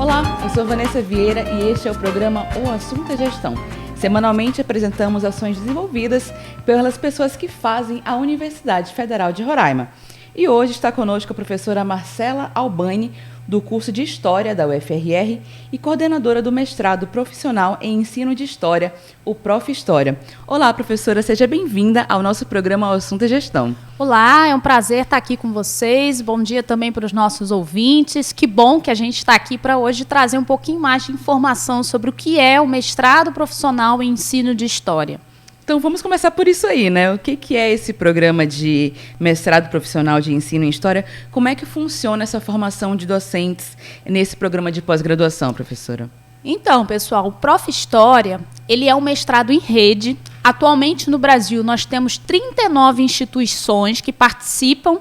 Olá, eu sou Vanessa Vieira e este é o programa O Assunto é Gestão. Semanalmente apresentamos ações desenvolvidas pelas pessoas que fazem a Universidade Federal de Roraima. E hoje está conosco a professora Marcela Albani, do curso de História da UFRR e coordenadora do mestrado profissional em ensino de História, o Prof. História. Olá, professora, seja bem-vinda ao nosso programa O Assunto é Gestão. Olá, é um prazer estar aqui com vocês. Bom dia também para os nossos ouvintes. Que bom que a gente está aqui para hoje trazer um pouquinho mais de informação sobre o que é o mestrado profissional em ensino de História. Então, vamos começar por isso aí, né? O que é esse programa de mestrado profissional de ensino em História? Como é que funciona essa formação de docentes nesse programa de pós-graduação, professora? Então, pessoal, o Prof. História, ele é um mestrado em rede. Atualmente, no Brasil, nós temos 39 instituições que participam.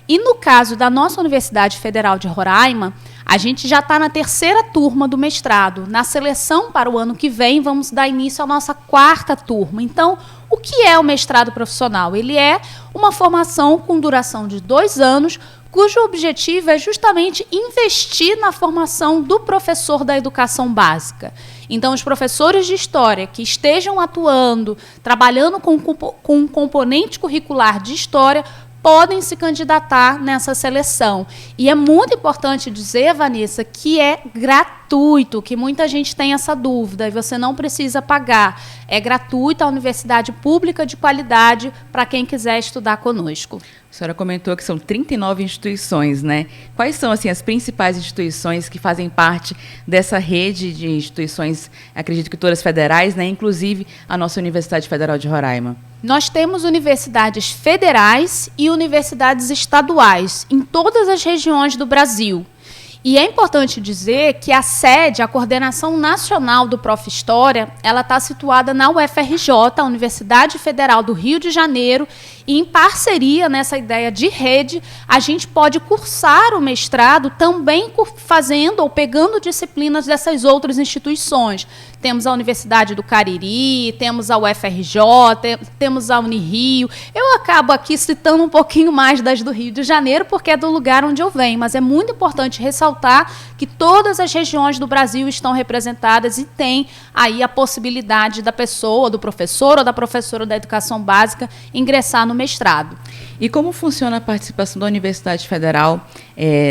E no caso da nossa Universidade Federal de Roraima, a gente já está na terceira turma do mestrado. Na seleção para o ano que vem, vamos dar início à nossa quarta turma. Então, o que é o mestrado profissional? Ele é uma formação com duração de 2 anos, cujo objetivo é justamente investir na formação do professor da educação básica. Então, os professores de História que estejam atuando, trabalhando com um componente curricular de História, podem se candidatar nessa seleção. E é muito importante dizer, Vanessa, que é gratuito, que muita gente tem essa dúvida, e você não precisa pagar. É gratuito, a universidade pública de qualidade para quem quiser estudar conosco. A senhora comentou que são 39 instituições, né? Quais são, assim, as principais instituições que fazem parte dessa rede de instituições, acredito que todas federais, né? Inclusive a nossa Universidade Federal de Roraima? Nós temos universidades federais e universidades estaduais em todas as regiões do Brasil. E é importante dizer que a sede, a coordenação nacional do Prof. História, ela está situada na UFRJ, a Universidade Federal do Rio de Janeiro, e em parceria nessa ideia de rede, a gente pode cursar o mestrado também fazendo ou pegando disciplinas dessas outras instituições. Temos a Universidade do Cariri, temos a UFRJ, temos a Unirio. Eu acabo aqui citando um pouquinho mais das do Rio de Janeiro, porque é do lugar onde eu venho, mas é muito importante ressaltar que todas as regiões do Brasil estão representadas e tem aí a possibilidade da pessoa, do professor ou da professora da educação básica ingressar no mestrado. E como funciona a participação da Universidade Federal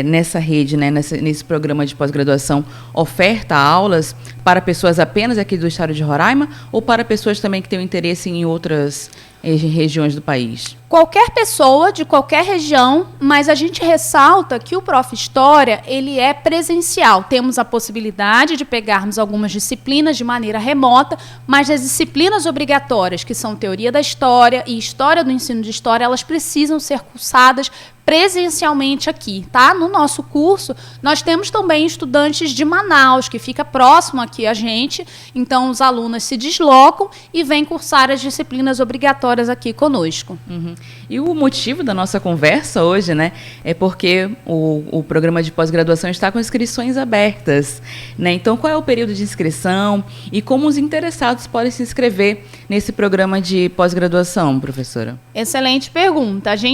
nessa rede, né, nesse programa de pós-graduação? Oferta aulas para pessoas apenas aqui do estado de Roraima ou para pessoas também que têm interesse em outras regiões do país? Qualquer pessoa de qualquer região, mas a gente ressalta que o Prof. História, ele é presencial. Temos a possibilidade de pegarmos algumas disciplinas de maneira remota, mas as disciplinas obrigatórias, que são Teoria da História e História do Ensino de História, elas precisam ser cursadas presencialmente aqui, tá? No nosso curso, nós temos também estudantes de Manaus, que fica próximo aqui a gente, então os alunos se deslocam e vêm cursar as disciplinas obrigatórias aqui conosco. Uhum. E o motivo da nossa conversa hoje, né, é porque o programa de pós-graduação está com inscrições abertas, né? Então, qual é o período de inscrição e como os interessados podem se inscrever nesse programa de pós-graduação, professora? Excelente pergunta. As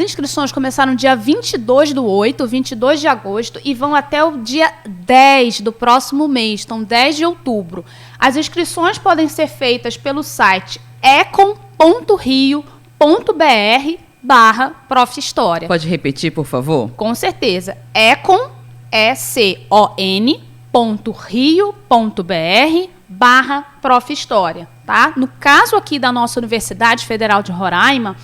inscrições começaram dia 22/8, 22 de agosto, e vão até o dia 10 do próximo mês, então 10 de outubro. As inscrições podem ser feitas pelo site econ.rio.br/Prof. História. Pode repetir, por favor? Com certeza. econ.rio.br/Prof. História. Tá? No caso aqui da nossa Universidade Federal de Roraima,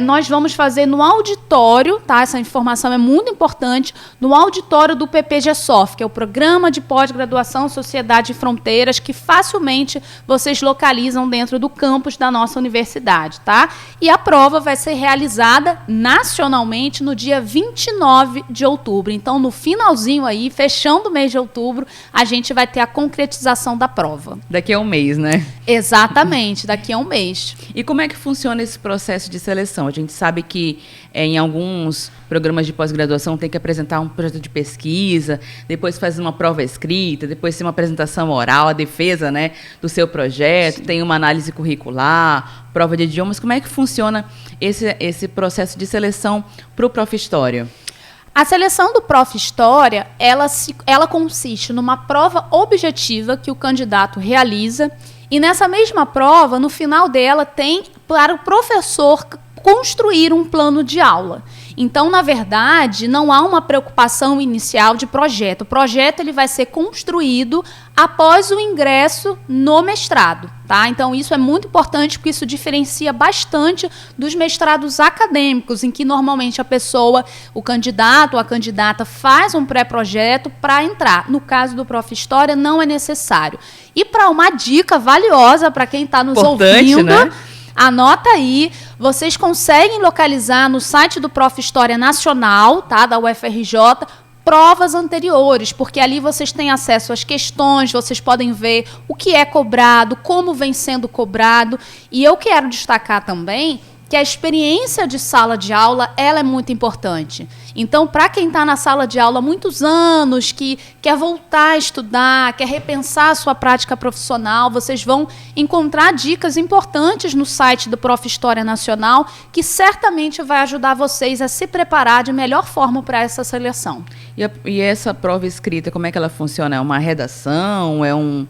nós vamos fazer no auditório, tá? Essa informação é muito importante, no auditório do PPG-SOF, que é o Programa de Pós-Graduação Sociedade e Fronteiras, que facilmente vocês localizam dentro do campus da nossa universidade, tá? E a prova vai ser realizada nacionalmente no dia 29 de outubro. Então, no finalzinho aí, fechando o mês de outubro, a gente vai ter a concretização da prova. Daqui a um mês, né? Exatamente, daqui a um mês. E como é que funciona esse processo de seleção? A gente sabe que em alguns programas de pós-graduação tem que apresentar um projeto de pesquisa, depois fazer uma prova escrita, depois ter uma apresentação oral, a defesa, né, do seu projeto, tem uma análise curricular, prova de idiomas. Como é que funciona esse processo de seleção para o Prof. História? A seleção do Prof. História, ela consiste numa prova objetiva que o candidato realiza, e nessa mesma prova, no final dela, tem para o professor construir um plano de aula. Então, na verdade, não há uma preocupação inicial de projeto. O projeto ele vai ser construído após o ingresso no mestrado, tá? Então, isso é muito importante porque isso diferencia bastante dos mestrados acadêmicos, em que normalmente a pessoa, o candidato ou a candidata faz um pré-projeto para entrar. No caso do Prof. História, não é necessário. E para uma dica valiosa para quem está nos ouvindo, né? Anota aí, vocês conseguem localizar no site do Prof. História Nacional, tá, da UFRJ, provas anteriores, porque ali vocês têm acesso às questões, vocês podem ver o que é cobrado, como vem sendo cobrado. E eu quero destacar também que a experiência de sala de aula ela é muito importante. Então, para quem está na sala de aula há muitos anos, que quer voltar a estudar, quer repensar a sua prática profissional, vocês vão encontrar dicas importantes no site do Prof. História Nacional, que certamente vai ajudar vocês a se preparar de melhor forma para essa seleção. E essa prova escrita, como é que ela funciona? É uma redação? É um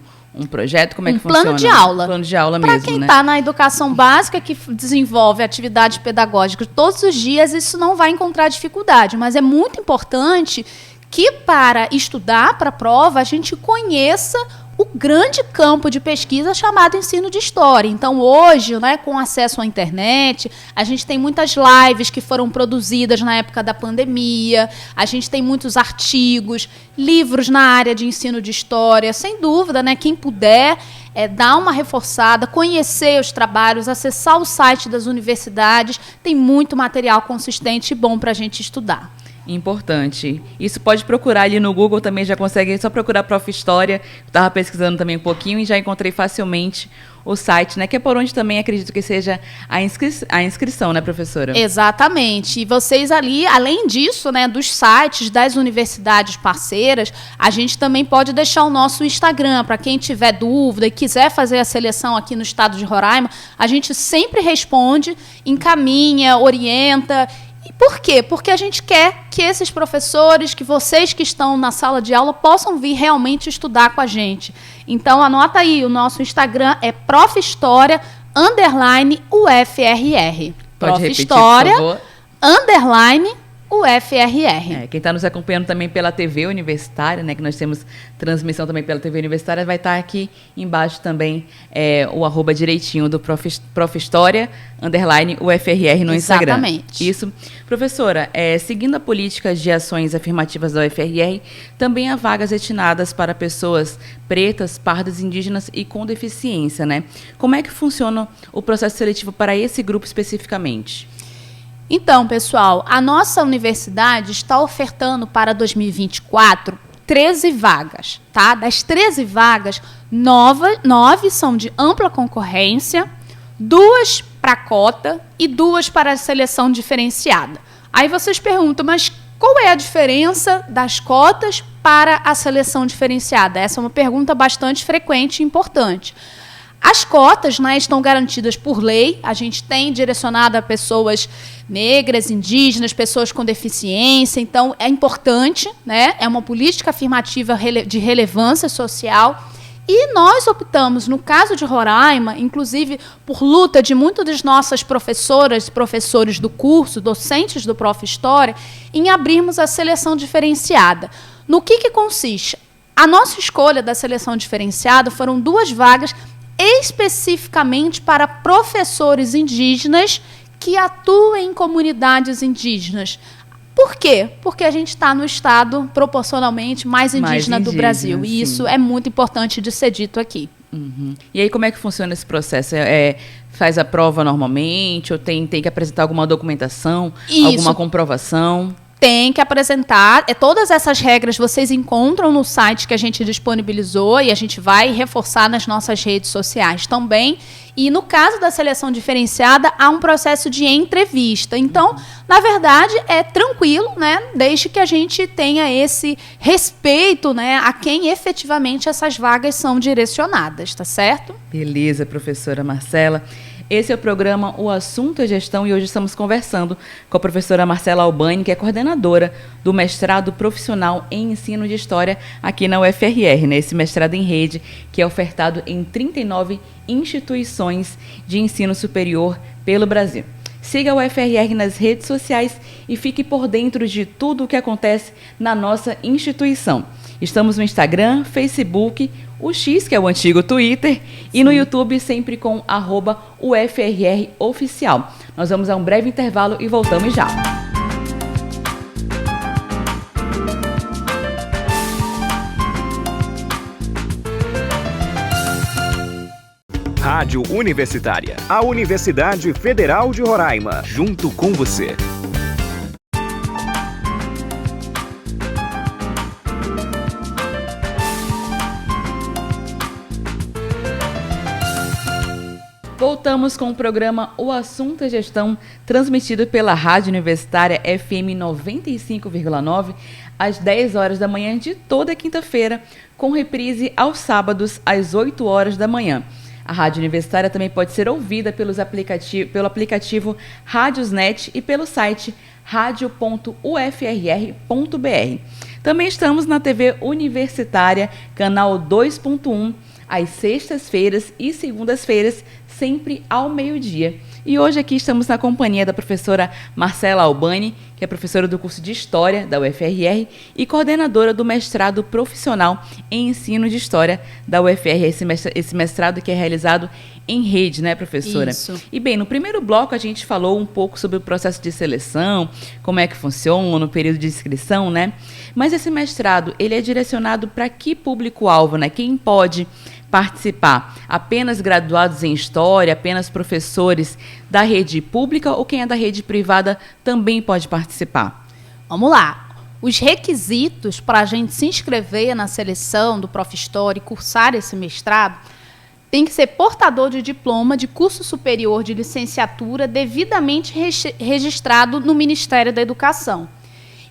projeto? Como é que funciona? Plano de aula. Plano de aula mesmo, né? Para quem está na educação básica, que desenvolve atividade pedagógica todos os dias, isso não vai encontrar dificuldade. Mas é muito importante que, para estudar para a prova, a gente conheça o grande campo de pesquisa chamado ensino de história. Então, hoje, né, com acesso à internet, a gente tem muitas lives que foram produzidas na época da pandemia, a gente tem muitos artigos, livros na área de ensino de história. Sem dúvida, né, quem puder dar uma reforçada, conhecer os trabalhos, acessar o site das universidades, tem muito material consistente e bom para a gente estudar. Importante. Isso pode procurar ali no Google também, já consegue só procurar Prof. História. Estava pesquisando também um pouquinho e já encontrei facilmente o site, né? Que é por onde também acredito que seja a inscrição, né, professora? Exatamente. E vocês ali, além disso, né, dos sites das universidades parceiras, a gente também pode deixar o nosso Instagram para quem tiver dúvida e quiser fazer a seleção aqui no estado de Roraima. A gente sempre responde, encaminha, orienta. E por quê? Porque a gente quer que esses professores, que vocês que estão na sala de aula, possam vir realmente estudar com a gente. Então, anota aí, o nosso Instagram é profhistoria_UFRR. Pode repetir, por favor. _UFRR. Quem está nos acompanhando também pela TV Universitária, né, que nós temos transmissão também pela TV Universitária, vai estar aqui embaixo também o arroba direitinho do Prof. História _UFRR no Instagram. Exatamente. Isso. Professora, seguindo a política de ações afirmativas da UFRR, também há vagas destinadas para pessoas pretas, pardas, indígenas e com deficiência, né? Como é que funciona o processo seletivo para esse grupo especificamente? Então, pessoal, a nossa universidade está ofertando para 2024 13 vagas, tá? Das 13 vagas, 9 são de ampla concorrência, 2 para cota e 2 para a seleção diferenciada. Aí vocês perguntam, mas qual é a diferença das cotas para a seleção diferenciada? Essa é uma pergunta bastante frequente e importante. As cotas, né, estão garantidas por lei, a gente tem direcionado a pessoas negras, indígenas, pessoas com deficiência, então é importante, né, é uma política afirmativa de relevância social. E nós optamos, no caso de Roraima, inclusive por luta de muitas das nossas professoras e professores do curso, docentes do Prof. História, em abrirmos a seleção diferenciada. No que consiste? A nossa escolha da seleção diferenciada foram 2 vagas especificamente para professores indígenas que atuem em comunidades indígenas. Por quê? Porque a gente está no estado proporcionalmente mais indígena do Brasil. E isso é muito importante de ser dito aqui. Uhum. E aí, como é que funciona esse processo? Faz a prova normalmente ou tem que apresentar alguma documentação, alguma comprovação? Tem que apresentar. Todas essas regras vocês encontram no site que a gente disponibilizou e a gente vai reforçar nas nossas redes sociais também. E no caso da seleção diferenciada, há um processo de entrevista. Então, na verdade, é tranquilo, né? Desde que a gente tenha esse respeito, né, a quem efetivamente essas vagas são direcionadas, tá certo? Beleza, professora Marcela. Esse é o programa O Assunto é Gestão e hoje estamos conversando com a professora Marcela Albani, que é coordenadora do mestrado profissional em ensino de história aqui na UFRR, né? Esse mestrado em rede que é ofertado em 39 instituições de ensino superior pelo Brasil. Siga o UFRR nas redes sociais e fique por dentro de tudo o que acontece na nossa instituição. Estamos no Instagram, Facebook, o X, que é o antigo Twitter, e no YouTube sempre com @UFRR Oficial. Nós vamos a um breve intervalo e voltamos já. Rádio Universitária, a Universidade Federal de Roraima, junto com você. Voltamos com o programa O Assunto é Gestão, transmitido pela Rádio Universitária FM 95,9, às 10 horas da manhã de toda quinta-feira, com reprise aos sábados, às 8 horas da manhã. A Rádio Universitária também pode ser ouvida pelo aplicativo Rádiosnet e pelo site radio.ufrr.br. Também estamos na TV Universitária, canal 2.1, às sextas-feiras e segundas-feiras, sempre ao meio-dia. E hoje aqui estamos na companhia da professora Marcela Albani, que é professora do curso de História da UFRR e coordenadora do mestrado profissional em ensino de História da UFRR, esse mestrado que é realizado em rede, né, professora? Isso. E bem, no primeiro bloco a gente falou um pouco sobre o processo de seleção, como é que funciona, no período de inscrição, né? Mas esse mestrado, ele é direcionado para que público-alvo, né? Quem pode participar? Apenas graduados em História, apenas professores da rede pública ou quem é da rede privada também pode participar? Vamos lá. Os requisitos para a gente se inscrever na seleção do Prof. História e cursar esse mestrado tem que ser portador de diploma de curso superior de licenciatura devidamente registrado no Ministério da Educação.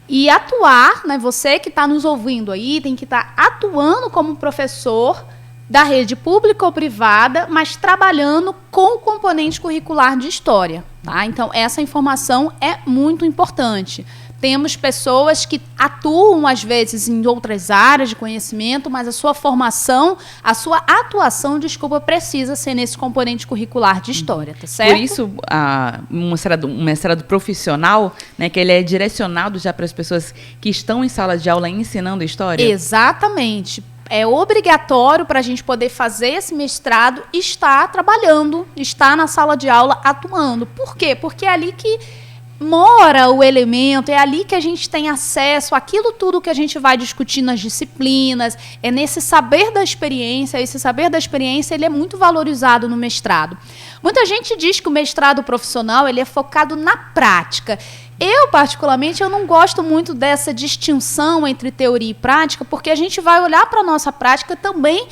E atuar, né, você que está nos ouvindo aí, tem que estar atuando como professor da rede pública ou privada, mas trabalhando com o componente curricular de História. Tá? Então, essa informação é muito importante. Temos pessoas que atuam, às vezes, em outras áreas de conhecimento, mas a sua formação, a sua atuação, precisa ser nesse componente curricular de História, tá certo? Por isso, um mestrado profissional, né, que ele é direcionado já para as pessoas que estão em sala de aula ensinando História? Exatamente. É obrigatório para a gente poder fazer esse mestrado estar trabalhando, estar na sala de aula atuando. Por quê? Porque é ali que mora o elemento, é ali que a gente tem acesso àquilo tudo que a gente vai discutir nas disciplinas, é nesse saber da experiência. Esse saber da experiência ele é muito valorizado no mestrado. Muita gente diz que o mestrado profissional ele é focado na prática. Eu, particularmente, eu não gosto muito dessa distinção entre teoria e prática, porque a gente vai olhar para a nossa prática também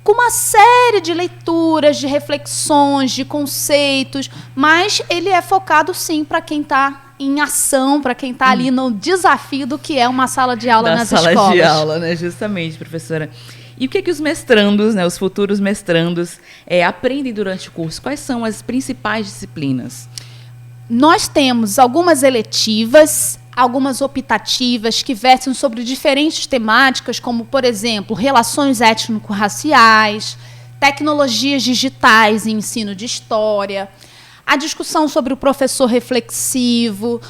com uma série de leituras, de reflexões, de conceitos, mas ele é focado, sim, para quem está em ação, para quem está ali no desafio do que é uma sala de aula nas escolas. Sala de aula, né? Justamente, professora. E o que os mestrandos, né, os futuros mestrandos, aprendem durante o curso? Quais são as principais disciplinas? Nós temos algumas eletivas, algumas optativas que versam sobre diferentes temáticas, como, por exemplo, relações étnico-raciais, tecnologias digitais e ensino de História, a discussão sobre o professor reflexivo.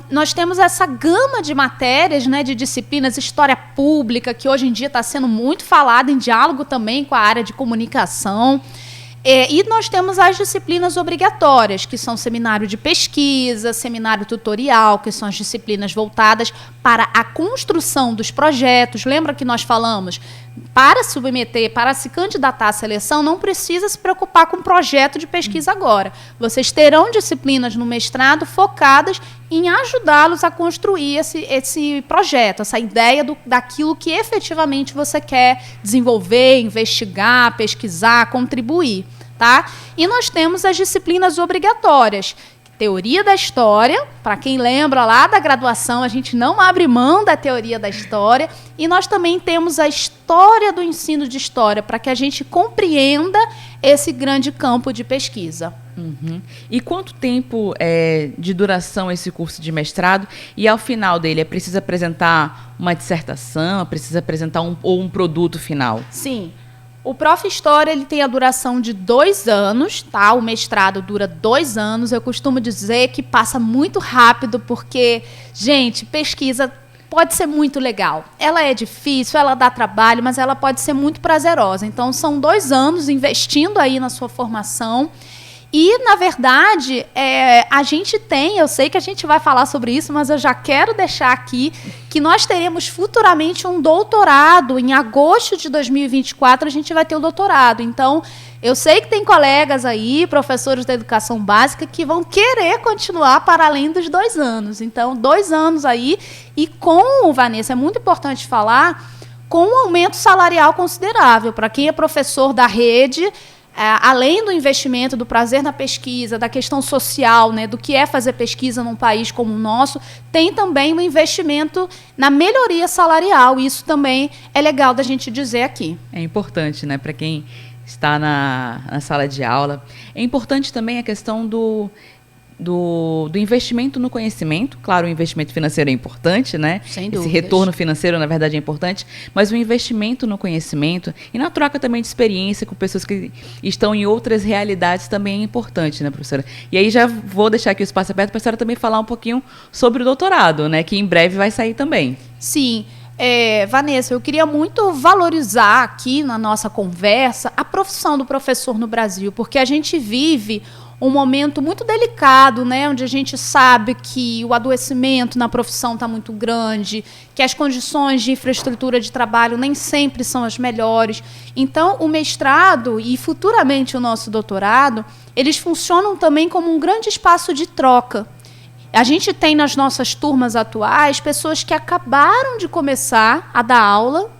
Nós temos essa gama de matérias, né, de disciplinas, História Pública, que hoje em dia está sendo muito falada em diálogo também com a área de comunicação. E nós temos as disciplinas obrigatórias, que são seminário de pesquisa, seminário tutorial, que são as disciplinas voltadas para a construção dos projetos. Lembra que nós falamos? Para submeter, para se candidatar à seleção, não precisa se preocupar com projeto de pesquisa agora. Vocês terão disciplinas no mestrado focadas em ajudá-los a construir esse projeto, essa ideia daquilo que efetivamente você quer desenvolver, investigar, pesquisar, contribuir. tá? E nós temos as disciplinas obrigatórias. Teoria da história, para quem lembra lá da graduação, a gente não abre mão da teoria da história. E nós também temos a história do ensino de história, para que a gente compreenda esse grande campo de pesquisa. Uhum. E quanto tempo de duração esse curso de mestrado? E ao final dele, é preciso apresentar uma dissertação, é preciso apresentar um produto final? Sim. O Prof. História ele tem a duração de 2 anos, tá? O mestrado dura 2 anos. Eu costumo dizer que passa muito rápido porque, gente, pesquisa pode ser muito legal. Ela é difícil, ela dá trabalho, mas ela pode ser muito prazerosa. Então, são 2 anos investindo aí na sua formação. E, na verdade, a gente tem, eu sei que a gente vai falar sobre isso, mas eu já quero deixar aqui que nós teremos futuramente um doutorado. Em agosto de 2024, a gente vai ter o doutorado. Então, eu sei que tem colegas aí, professores da educação básica, que vão querer continuar para além dos 2 anos. Então, 2 anos aí. E com, Vanessa, é muito importante falar, com um aumento salarial considerável. Para quem é professor da rede, além do investimento, do prazer na pesquisa, da questão social, né, do que é fazer pesquisa num país como o nosso, tem também um investimento na melhoria salarial. E isso também é legal da gente dizer aqui. É importante, né, para quem está na sala de aula. É importante também a questão do investimento no conhecimento. Claro, o investimento financeiro é importante, né? Sem dúvidas. Esse retorno financeiro, na verdade, é importante, mas o investimento no conhecimento e na troca também de experiência com pessoas que estão em outras realidades também é importante, né, professora? E aí já vou deixar aqui o espaço aberto para a senhora também falar um pouquinho sobre o doutorado, né, que em breve vai sair também. Sim. Vanessa, eu queria muito valorizar aqui na nossa conversa a profissão do professor no Brasil, porque a gente vive um momento muito delicado, né, onde a gente sabe que o adoecimento na profissão está muito grande, que as condições de infraestrutura de trabalho nem sempre são as melhores. Então, o mestrado e futuramente o nosso doutorado, eles funcionam também como um grande espaço de troca. A gente tem nas nossas turmas atuais pessoas que acabaram de começar a dar aula,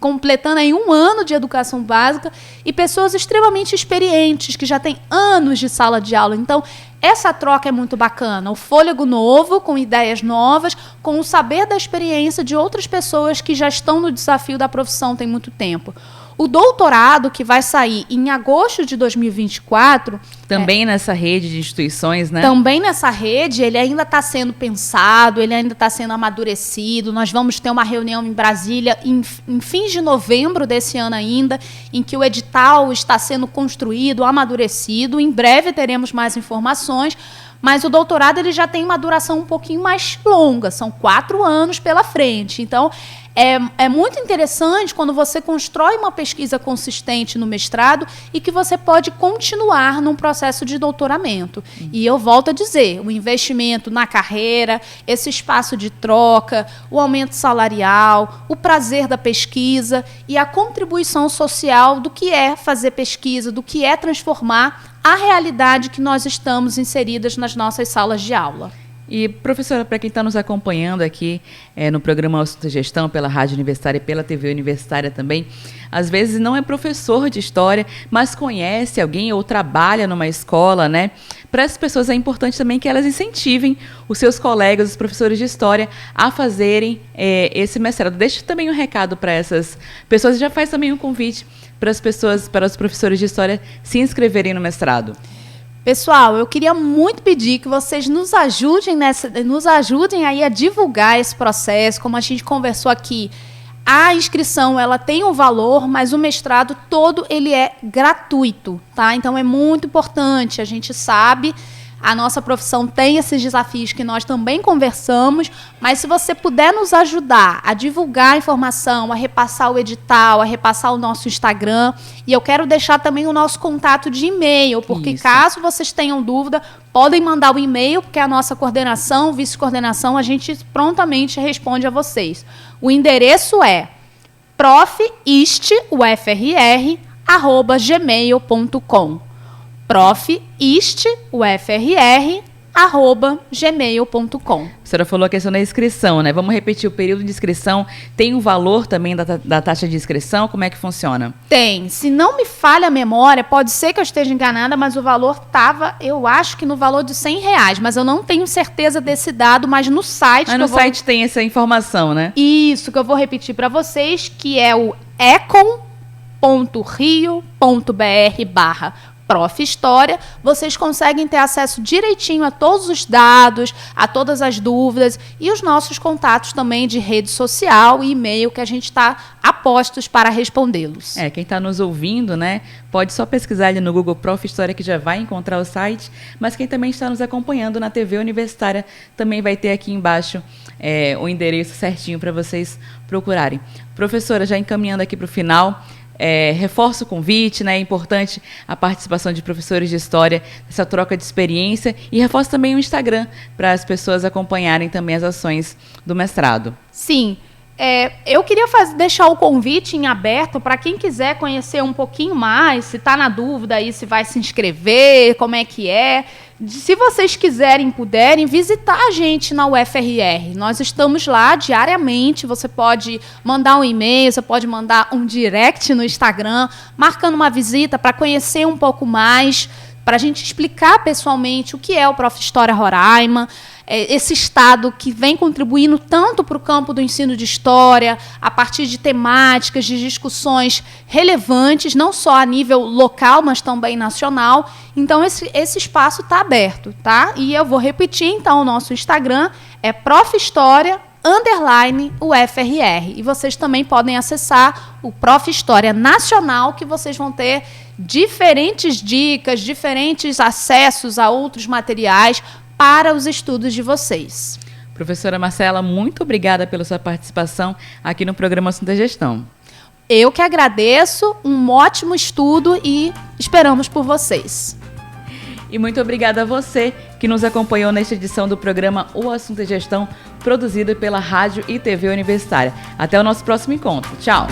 completando aí 1 ano de educação básica, e pessoas extremamente experientes, que já têm anos de sala de aula. Então, essa troca é muito bacana. O fôlego novo, com ideias novas, com o saber da experiência de outras pessoas que já estão no desafio da profissão tem muito tempo. O doutorado, que vai sair em agosto de 2024... Também nessa rede de instituições, né? Também nessa rede, ele ainda está sendo pensado, ele ainda está sendo amadurecido. Nós vamos ter uma reunião em Brasília em fins de novembro desse ano ainda, em que o edital está sendo construído, amadurecido. Em breve teremos mais informações, mas o doutorado ele já tem uma duração um pouquinho mais longa, são 4 anos pela frente. Então, é muito interessante quando você constrói uma pesquisa consistente no mestrado e que você pode continuar num processo de doutoramento. E eu volto a dizer, o investimento na carreira, esse espaço de troca, o aumento salarial, o prazer da pesquisa e a contribuição social do que é fazer pesquisa, do que é transformar a realidade que nós estamos inseridas nas nossas salas de aula. E, professora, para quem está nos acompanhando aqui no programa Autogestão, pela Rádio Universitária e pela TV Universitária também, às vezes não é professor de história, mas conhece alguém ou trabalha numa escola, né? Para essas pessoas é importante também que elas incentivem os seus colegas, os professores de história, a fazerem esse mestrado. Deixa também um recado para essas pessoas e já faz também um convite para as pessoas, para os professores de história se inscreverem no mestrado. Pessoal, eu queria muito pedir que vocês nos ajudem aí a divulgar esse processo, como a gente conversou aqui. A inscrição, ela tem um valor, mas o mestrado todo ele é gratuito, tá? Então é muito importante, a gente sabe, a nossa profissão tem esses desafios que nós também conversamos, mas se você puder nos ajudar a divulgar a informação, a repassar o edital, a repassar o nosso Instagram, e eu quero deixar também o nosso contato de e-mail, porque caso vocês tenham dúvida, podem mandar o e-mail, porque a nossa coordenação, vice-coordenação, a gente prontamente responde a vocês. O endereço é profistufr@gmail.com. profistufr@gmail.com. história@gmail.com. A senhora falou a questão da inscrição, né? Vamos repetir o período de inscrição. Tem um valor também da taxa de inscrição? Como é que funciona? Tem. Se não me falha a memória, pode ser que eu esteja enganada, mas o valor estava, eu acho que no valor de R$100. Mas eu não tenho certeza desse dado, mas no site... Mas no site tem essa informação, né? Isso, que eu vou repetir para vocês, que é o econ.rio.br/Prof. História, vocês conseguem ter acesso direitinho a todos os dados, a todas as dúvidas e os nossos contatos também de rede social e e-mail que a gente está a postos para respondê-los. Quem está nos ouvindo, né, pode só pesquisar ali no Google Prof. História que já vai encontrar o site, mas quem também está nos acompanhando na TV Universitária também vai ter aqui embaixo o endereço certinho para vocês procurarem. Professora, já encaminhando aqui para o final, reforço o convite, né? É importante a participação de professores de história, essa troca de experiência, e reforço também o Instagram para as pessoas acompanharem também as ações do mestrado. Sim, eu queria deixar o convite em aberto para quem quiser conhecer um pouquinho mais, se está na dúvida aí se vai se inscrever, como é que é. Se vocês quiserem, puderem, visitar a gente na UFRR. Nós estamos lá diariamente, você pode mandar um e-mail, você pode mandar um direct no Instagram, marcando uma visita para conhecer um pouco mais, para a gente explicar pessoalmente o que é o Prof. História Roraima, esse estado que vem contribuindo tanto para o campo do ensino de história, a partir de temáticas, de discussões relevantes, não só a nível local, mas também nacional. Então, esse espaço está aberto, tá? E eu vou repetir, então, o nosso Instagram é Prof. História _UFRR. E vocês também podem acessar o Prof. História Nacional, que vocês vão ter diferentes dicas, diferentes acessos a outros materiais para os estudos de vocês. Professora Marcela, muito obrigada pela sua participação aqui no programa Assunto da Gestão. Eu que agradeço, um ótimo estudo e esperamos por vocês. E muito obrigada a você que nos acompanhou nesta edição do programa O Assunto é Gestão, produzido pela Rádio e TV Universitária. Até o nosso próximo encontro. Tchau!